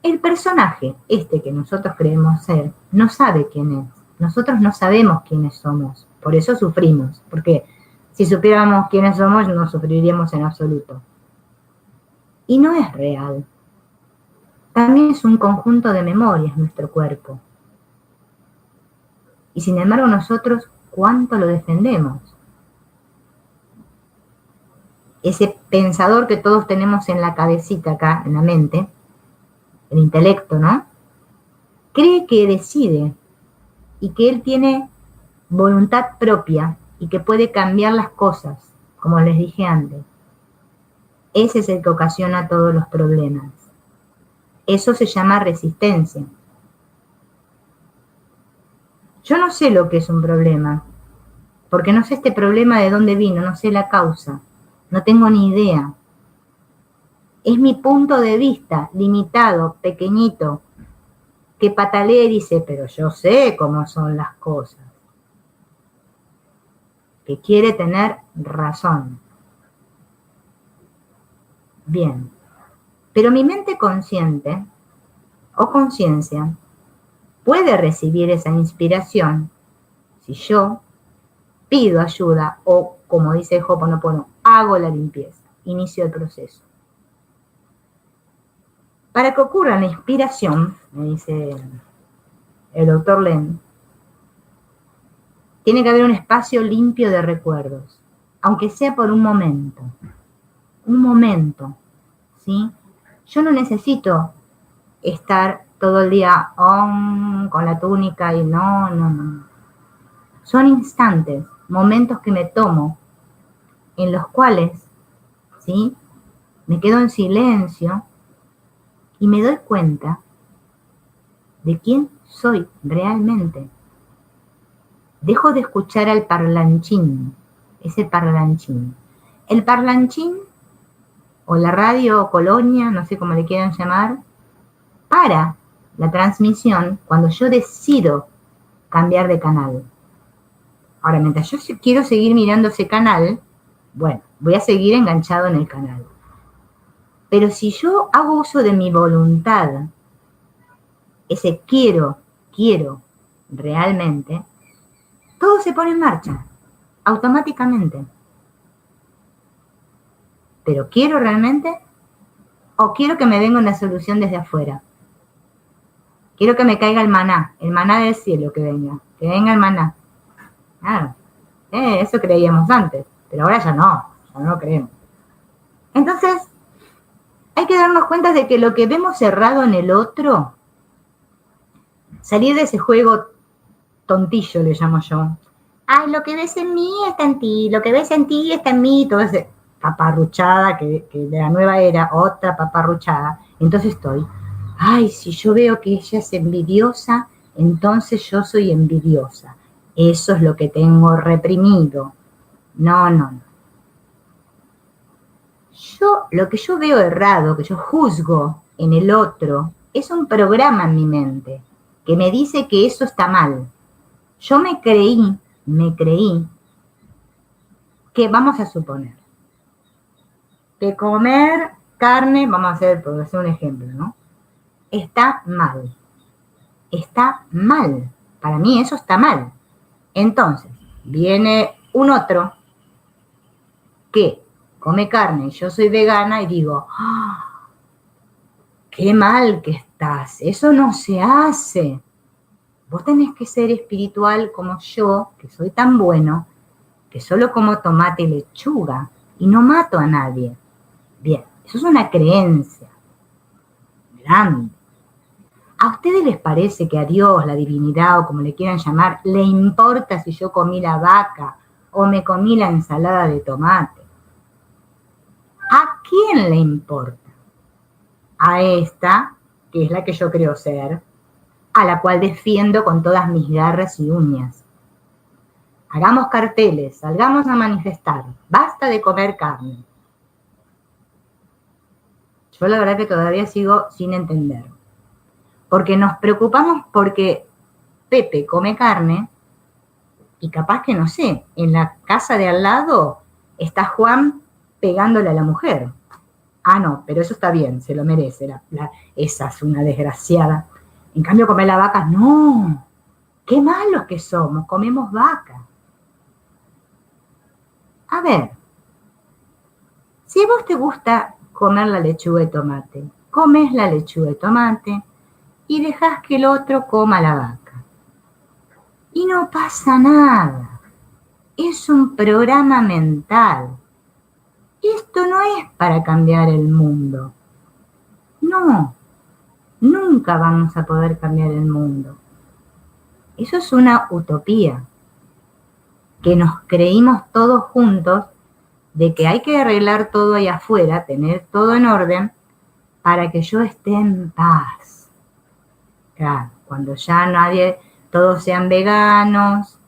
El personaje, que nosotros creemos ser, no sabe quién es. Nosotros no sabemos quiénes somos. Por eso sufrimos. Porque si supiéramos quiénes somos, no sufriríamos en absoluto. Y no es real. También es un conjunto de memorias nuestro cuerpo. Y sin embargo nosotros, ¿cuánto lo defendemos? Ese pensador que todos tenemos en la cabecita acá, en la mente, el intelecto, ¿no? Cree que decide y que él tiene voluntad propia y que puede cambiar las cosas, como les dije antes. Ese es el que ocasiona todos los problemas. Eso se llama resistencia. Yo no sé lo que es un problema, porque no sé este problema de dónde vino, no sé la causa, no tengo ni idea. Es mi punto de vista, limitado, pequeñito, que patalea y dice, pero yo sé cómo son las cosas. Que quiere tener razón. Bien, pero mi mente consciente o conciencia puede recibir esa inspiración si yo pido ayuda o, como dice Ho'oponopono, hago la limpieza, inicio el proceso. Para que ocurra la inspiración, me dice el doctor Len, tiene que haber un espacio limpio de recuerdos, aunque sea por un momento, ¿sí? Yo no necesito estar todo el día con la túnica y no. Son instantes, momentos que me tomo, en los cuales, ¿sí? Me quedo en silencio y me doy cuenta de quién soy realmente. Dejo de escuchar al parlanchín, ese parlanchín. El parlanchín, o la radio colonia, no sé cómo le quieran llamar, para la transmisión cuando yo decido cambiar de canal. Ahora, mientras yo quiero seguir mirando ese canal, bueno, voy a seguir enganchado en el canal. Pero si yo hago uso de mi voluntad, ese quiero realmente, todo se pone en marcha, automáticamente. ¿Pero quiero realmente? ¿O quiero que me venga una solución desde afuera? Quiero que me caiga el maná del cielo que venga el maná. Claro, eso creíamos antes, pero ahora ya no lo creemos. Entonces, hay que darnos cuenta de que lo que vemos cerrado en el otro, salir de ese juego tontillo, le llamo yo. Ay, lo que ves en mí está en ti, lo que ves en ti está en mí, todo ese paparruchada que de la nueva era, otra paparruchada. Entonces estoy, ay, si yo veo que ella es envidiosa, entonces yo soy envidiosa. Eso es lo que tengo reprimido. No. Lo que yo veo errado, que yo juzgo en el otro, es un programa en mi mente que me dice que eso está mal. Yo me creí que, vamos a suponer, que comer carne, vamos a hacer, por hacer un ejemplo, ¿no? Está mal. Para mí eso está mal. Entonces, viene un otro que come carne y yo soy vegana y digo, ¡ah! ¡Qué mal que estás! Eso no se hace. Vos tenés que ser espiritual como yo, que soy tan bueno, que solo como tomate y lechuga y no mato a nadie. Bien, eso es una creencia grande. ¿A ustedes les parece que a Dios, la divinidad o como le quieran llamar, le importa si yo comí la vaca o me comí la ensalada de tomate? ¿A quién le importa? A esta, que es la que yo creo ser, a la cual defiendo con todas mis garras y uñas. Hagamos carteles, salgamos a manifestar, basta de comer carne. Yo la verdad que todavía sigo sin entender. Porque nos preocupamos porque Pepe come carne y capaz que, no en la casa de al lado está Juan pegándole a la mujer. Ah, no, pero eso está bien, se lo merece. Esa es una desgraciada. En cambio, comer la vaca, no. Qué malos que somos, comemos vaca. A ver, si a vos te gusta comer la lechuga de tomate, comes la lechuga de tomate y dejás que el otro coma la vaca. Y no pasa nada. Es un programa mental. Esto no es para cambiar el mundo. No, nunca vamos a poder cambiar el mundo. Eso es una utopía que nos creímos todos juntos de que hay que arreglar todo ahí afuera, tener todo en orden para que yo esté en paz. Claro, cuando ya todos sean veganos,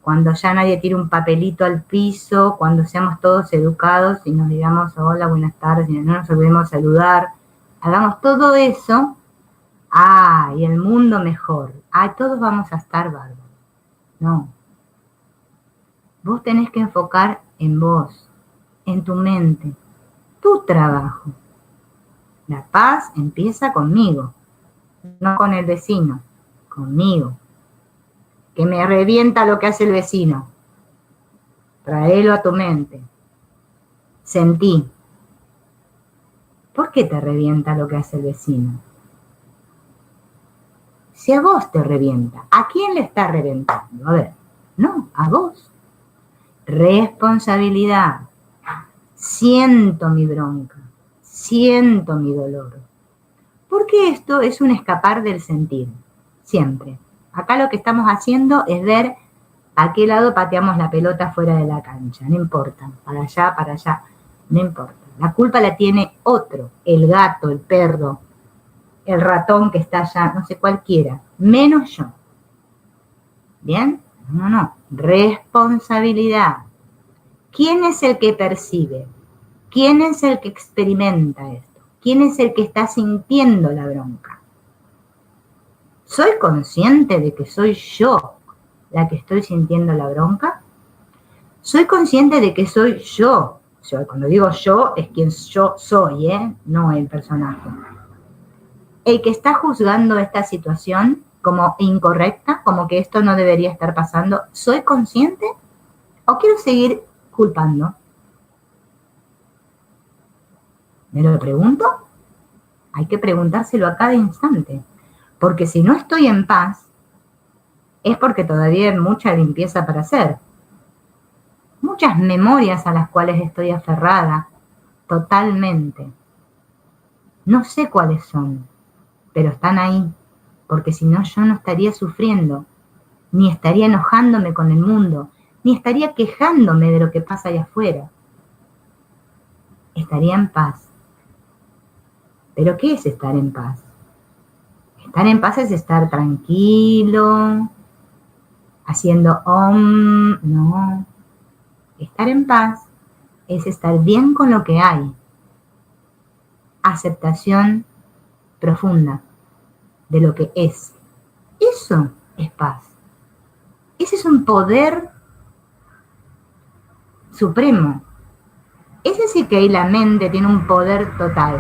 cuando ya nadie tire un papelito al piso, cuando seamos todos educados y nos digamos hola, buenas tardes, y no nos olvidemos saludar, hagamos todo eso, y el mundo mejor, todos vamos a estar bárbaros. No. Vos tenés que enfocar en vos, en tu mente, tu trabajo. La paz empieza conmigo, no con el vecino, conmigo. Que me revienta lo que hace el vecino. Traelo a tu mente. Sentí. ¿Por qué te revienta lo que hace el vecino? Si a vos te revienta, ¿a quién le está reventando? A ver, no, a vos. Responsabilidad. Siento mi bronca, siento mi dolor. Porque esto es un escapar del sentir, siempre. Acá lo que estamos haciendo es ver a qué lado pateamos la pelota fuera de la cancha, no importa, para allá, no importa. La culpa la tiene otro, el gato, el perro, el ratón que está allá, no sé, cualquiera, menos yo. ¿Bien? No, responsabilidad. ¿Quién es el que percibe? ¿Quién es el que experimenta esto? ¿Quién es el que está sintiendo la bronca? ¿Soy consciente de que soy yo la que estoy sintiendo la bronca? ¿Soy consciente de que soy yo? Cuando digo yo, es quien yo soy, no el personaje. El que está juzgando esta situación como incorrecta, como que esto no debería estar pasando, ¿soy consciente o quiero seguir culpando? ¿Me lo pregunto? Hay que preguntárselo a cada instante, porque si no estoy en paz, es porque todavía hay mucha limpieza para hacer. Muchas memorias a las cuales estoy aferrada totalmente. No sé cuáles son, pero están ahí, porque si no yo no estaría sufriendo, ni estaría enojándome con el mundo, ni estaría quejándome de lo que pasa allá afuera. Estaría en paz. ¿Pero qué es estar en paz? Estar en paz es estar tranquilo, haciendo no. Estar en paz es estar bien con lo que hay. Aceptación profunda de lo que es. Eso es paz. Ese es un poder supremo. Ese sí que ahí la mente tiene un poder total.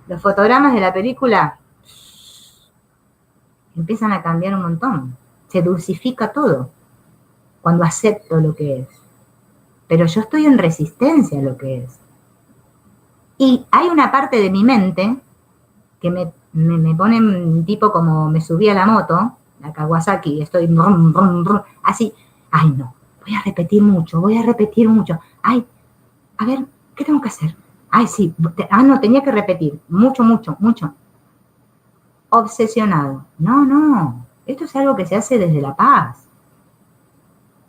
Los fotogramas de la película empiezan a cambiar un montón. Se dulcifica todo cuando acepto lo que es. Pero yo estoy en resistencia a lo que es. Y hay una parte de mi mente que me pone tipo como me subí a la moto, la Kawasaki, estoy así. Ay, no, voy a repetir mucho. Ay, a ver, ¿qué tengo que hacer? Ay, sí, no, tenía que repetir. Mucho. Obsesionado. No, esto es algo que se hace desde la paz.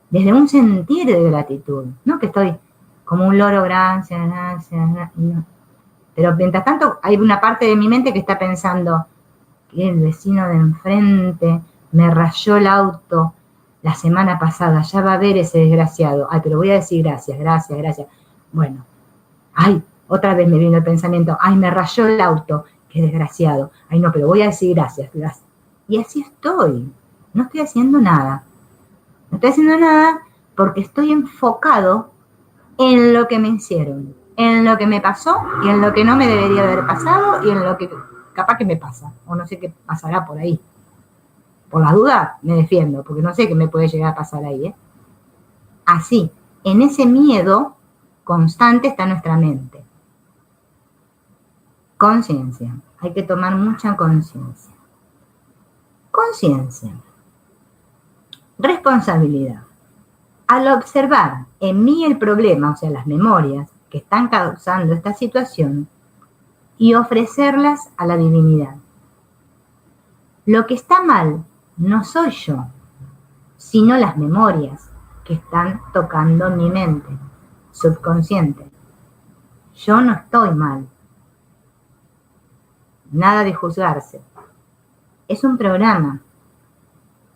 Desde un sentir de gratitud. No que estoy como un loro, gracias. No. Pero mientras tanto hay una parte de mi mente que está pensando que el vecino de enfrente me rayó el auto la semana pasada, ya va a ver ese desgraciado. Ay, pero voy a decir gracias. Bueno, ay, otra vez me vino el pensamiento, ay, me rayó el auto, qué desgraciado. Ay, no, pero voy a decir gracias. Y así estoy, no estoy haciendo nada. No estoy haciendo nada porque estoy enfocado en lo que me hicieron, en lo que me pasó y en lo que no me debería haber pasado y en lo que capaz que me pasa, o no sé qué pasará por ahí. Por las dudas me defiendo, porque no sé qué me puede llegar a pasar ahí, ¿eh? Así, en ese miedo constante está nuestra mente. Conciencia, hay que tomar mucha conciencia. Conciencia. Responsabilidad. Al observar en mí el problema, o sea, las memorias que están causando esta situación, y ofrecerlas a la divinidad. Lo que está mal no soy yo, sino las memorias que están tocando mi mente subconsciente. Yo no estoy mal. Nada de juzgarse. Es un programa.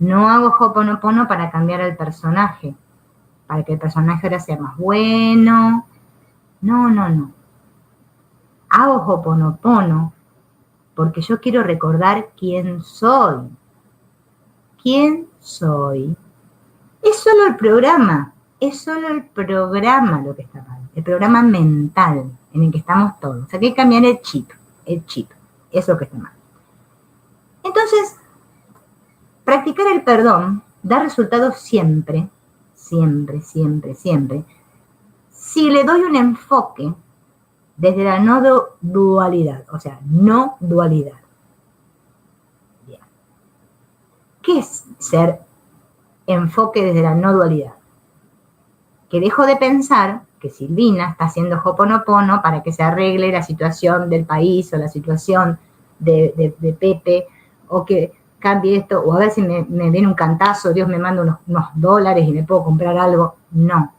No hago Ho'oponopono para cambiar al personaje, para que el personaje ahora sea más bueno. No. Hago Ho'oponopono porque yo quiero recordar quién soy. ¿Quién soy? Es solo el programa lo que está mal, el programa mental en el que estamos todos. O sea, hay que cambiar el chip, eso es lo que está mal. Entonces, practicar el perdón da resultados siempre, si le doy un enfoque desde la no dualidad, o sea, no dualidad. Bien. ¿Qué es ser enfoque desde la no dualidad? Que dejo de pensar que Silvina está haciendo Ho'oponopono para que se arregle la situación del país o la situación de Pepe, o que cambie esto, o a ver si me viene un cantazo, Dios me manda unos dólares y me puedo comprar algo. No.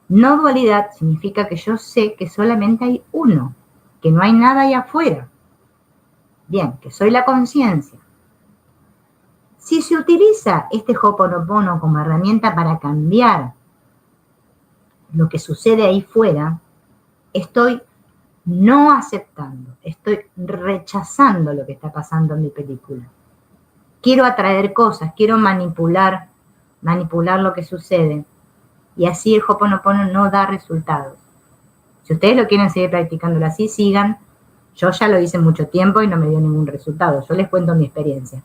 No dualidad significa que yo sé que solamente hay uno, que no hay nada ahí afuera. Bien, que soy la conciencia. Si se utiliza este Ho'oponopono como herramienta para cambiar lo que sucede ahí fuera, estoy no aceptando, estoy rechazando lo que está pasando en mi película. Quiero atraer cosas, quiero manipular lo que sucede. Y así el Ho'oponopono no da resultados. Si ustedes lo quieren seguir practicándolo así, sigan. Yo ya lo hice mucho tiempo y no me dio ningún resultado. Yo les cuento mi experiencia.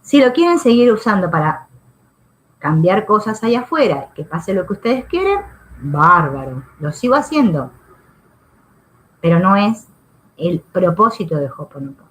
Si lo quieren seguir usando para cambiar cosas allá afuera, que pase lo que ustedes quieren, bárbaro. Lo sigo haciendo. Pero no es el propósito de Ho'oponopono.